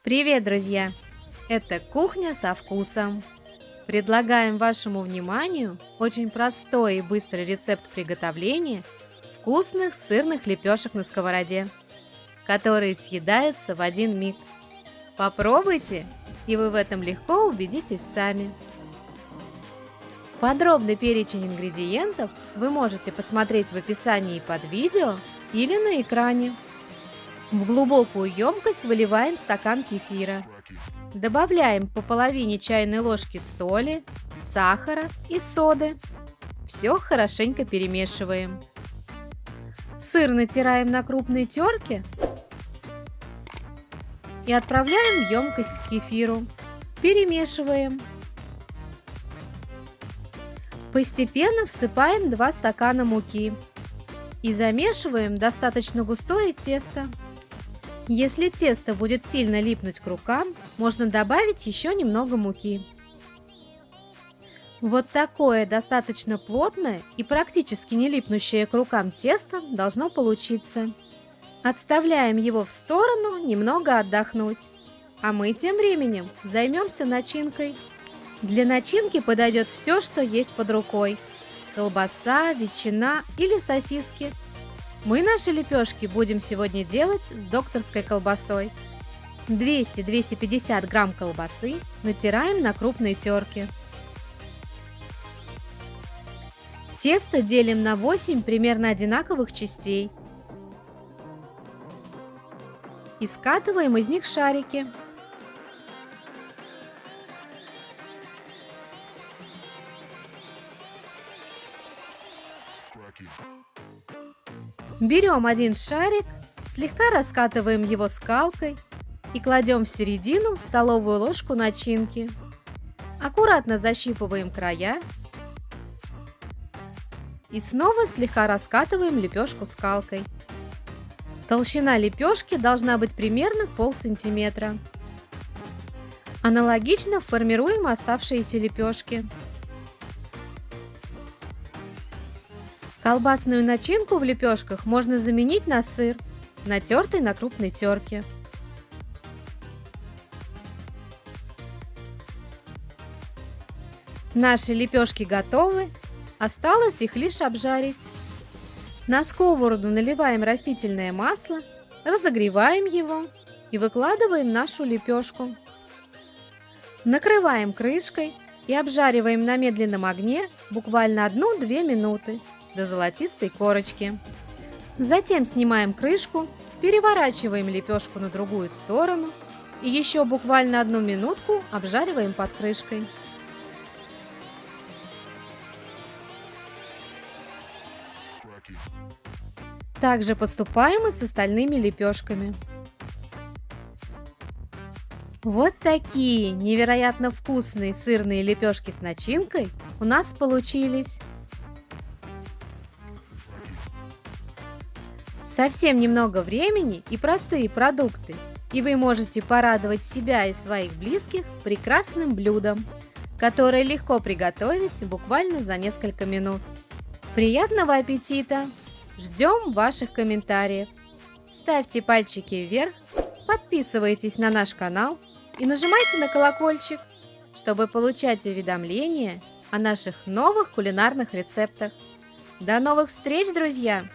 Привет, друзья! Это кухня со вкусом. Предлагаем вашему вниманию очень простой и быстрый рецепт приготовления вкусных сырных лепешек на сковороде, которые съедаются в один миг. Попробуйте, и вы в этом легко убедитесь сами. Подробный перечень ингредиентов вы можете посмотреть в описании под видео или на экране. В глубокую емкость выливаем стакан кефира. Добавляем по половине чайной ложки соли, сахара и соды. Все хорошенько перемешиваем. Сыр натираем на крупной терке и отправляем в емкость к кефиру. Перемешиваем. Постепенно всыпаем 2 стакана муки и замешиваем достаточно густое тесто. Если тесто будет сильно липнуть к рукам, можно добавить еще немного муки. Вот такое достаточно плотное и практически не липнущее к рукам тесто должно получиться. Отставляем его в сторону немного отдохнуть, а мы тем временем займемся начинкой. Для начинки подойдет все, что есть под рукой: колбаса, ветчина или сосиски. Мы наши лепешки будем сегодня делать с докторской колбасой. 200-250 грамм колбасы натираем на крупной терке. Тесто делим на 8 примерно одинаковых частей и скатываем из них шарики. Берем один шарик, слегка раскатываем его скалкой и кладем в середину столовую ложку начинки. Аккуратно защипываем края и снова слегка раскатываем лепешку скалкой. Толщина лепешки должна быть примерно полсантиметра. Аналогично формируем оставшиеся лепешки. Колбасную начинку в лепешках можно заменить на сыр, натертый на крупной терке. Наши лепешки готовы, осталось их лишь обжарить. На сковороду наливаем растительное масло, разогреваем его и выкладываем нашу лепешку. Накрываем крышкой и обжариваем на медленном огне буквально 1-2 минуты до золотистой корочки. Затем снимаем крышку, переворачиваем лепешку на другую сторону и еще буквально 1 минутку обжариваем под крышкой. Также поступаем и с остальными лепешками. Вот такие невероятно вкусные сырные лепешки с начинкой у нас получились. Совсем немного времени и простые продукты, и вы можете порадовать себя и своих близких прекрасным блюдом, которое легко приготовить буквально за несколько минут. Приятного аппетита! Ждем ваших комментариев. Ставьте пальчики вверх, подписывайтесь на наш канал и нажимайте на колокольчик, чтобы получать уведомления о наших новых кулинарных рецептах. До новых встреч, друзья!